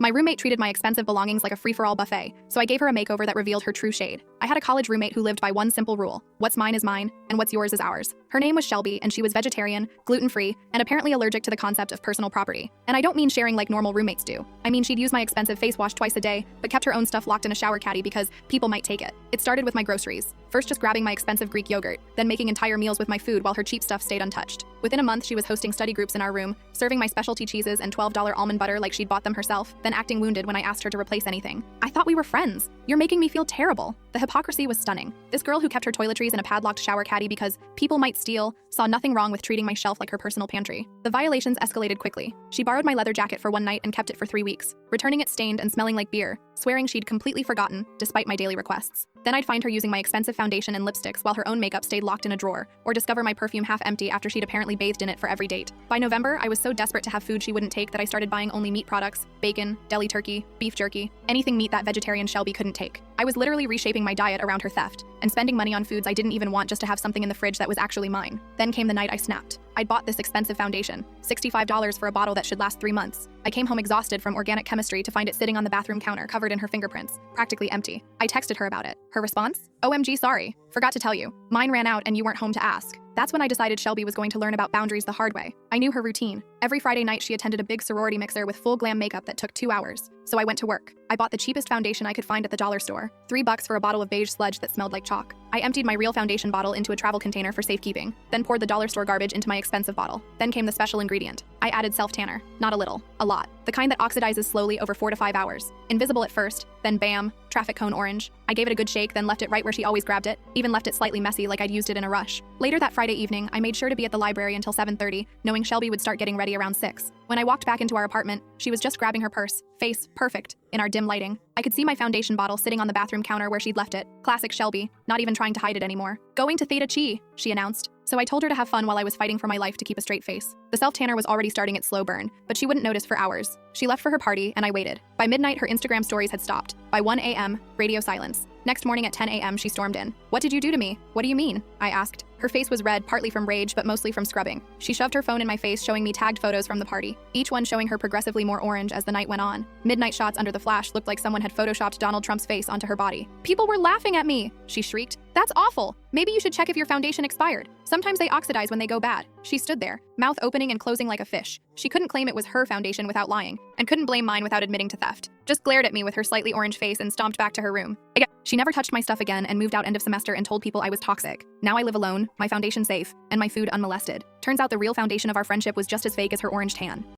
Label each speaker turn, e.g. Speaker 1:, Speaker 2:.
Speaker 1: My roommate treated my expensive belongings like a free-for-all buffet, so I gave her a makeover that revealed her true shade. I had a college roommate who lived by one simple rule: what's mine is mine, and what's yours is ours. Her name was Shelby, and she was vegetarian, gluten-free, and apparently allergic to the concept of personal property. And I don't mean sharing like normal roommates do. I mean she'd use my expensive face wash twice a day, but kept her own stuff locked in a shower caddy because people might take it. It started with my groceries. First just grabbing my expensive Greek yogurt, then making entire meals with my food while her cheap stuff stayed untouched. Within a month, she was hosting study groups in our room, serving my specialty cheeses and $12 almond butter like she'd bought them herself, then acting wounded when I asked her to replace anything. I thought we were friends. You're making me feel terrible. The hypocrisy was stunning. This girl who kept her toiletries in a padlocked shower caddy because people might steal saw nothing wrong with treating my shelf like her personal pantry. The violations escalated quickly. She borrowed my leather jacket for one night and kept it for 3 weeks, returning it stained and smelling like beer, swearing she'd completely forgotten, despite my daily requests. Then I'd find her using my expensive foundation and lipsticks while her own makeup stayed locked in a drawer, or discover my perfume half empty after she'd apparently bathed in it for every date. By November, I was so desperate to have food she wouldn't take that I started buying only meat products: bacon, deli turkey, beef jerky, anything meat that vegetarian Shelby couldn't take. I was literally reshaping my diet around her theft, and spending money on foods I didn't even want just to have something in the fridge that was actually mine. Then came the night I snapped. I'd bought this expensive foundation, $65 for a bottle that should last 3 months. I came home exhausted from organic chemistry to find it sitting on the bathroom counter covered in her fingerprints, practically empty. I texted her about it. Her response? OMG, sorry. Forgot to tell you. Mine ran out and you weren't home to ask. That's when I decided Shelby was going to learn about boundaries the hard way. I knew her routine. Every Friday night she attended a big sorority mixer with full glam makeup that took 2 hours. So I went to work. I bought the cheapest foundation I could find at the dollar store, $3 for a bottle of beige sludge that smelled like chalk. I emptied my real foundation bottle into a travel container for safekeeping, then poured the dollar store garbage into my expensive bottle. Then came the special ingredient. I added self-tanner. Not a little, a lot. The kind that oxidizes slowly over 4 to 5 hours. Invisible at first, then bam, traffic cone orange. I gave it a good shake, then left it right where she always grabbed it, even left it slightly messy like I'd used it in a rush. Later that Friday evening, I made sure to be at the library until 7:30, knowing Shelby would start getting ready around 6. When I walked back into our apartment, she was just grabbing her purse, face perfect, in our dim lighting. I could see my foundation bottle sitting on the bathroom counter where she'd left it. Classic Shelby, not even trying to hide it anymore. Going to Theta Chi, she announced. So I told her to have fun while I was fighting for my life to keep a straight face. The self-tanner was already starting its slow burn, but she wouldn't notice for hours. She left for her party, and I waited. By midnight, her Instagram stories had stopped. By 1 a.m., radio silence. Next morning at 10 a.m., she stormed in. "What did you do to me? What do you mean?" I asked. Her face was red, partly from rage, but mostly from scrubbing. She shoved her phone in my face, showing me tagged photos from the party, each one showing her progressively more orange as the night went on. Midnight shots under the flash looked like someone had photoshopped Donald Trump's face onto her body. "People were laughing at me!" she shrieked. "That's awful! Maybe you should check if your foundation expired. Sometimes they oxidize when they go bad." She stood there, mouth opening and closing like a fish. She couldn't claim it was her foundation without lying, and couldn't blame mine without admitting to theft. Just glared at me with her slightly orange face and stomped back to her room. She never touched my stuff again and moved out end of semester and told people I was toxic. Now I live alone, my foundation safe, and my food unmolested. Turns out the real foundation of our friendship was just as fake as her orange tan.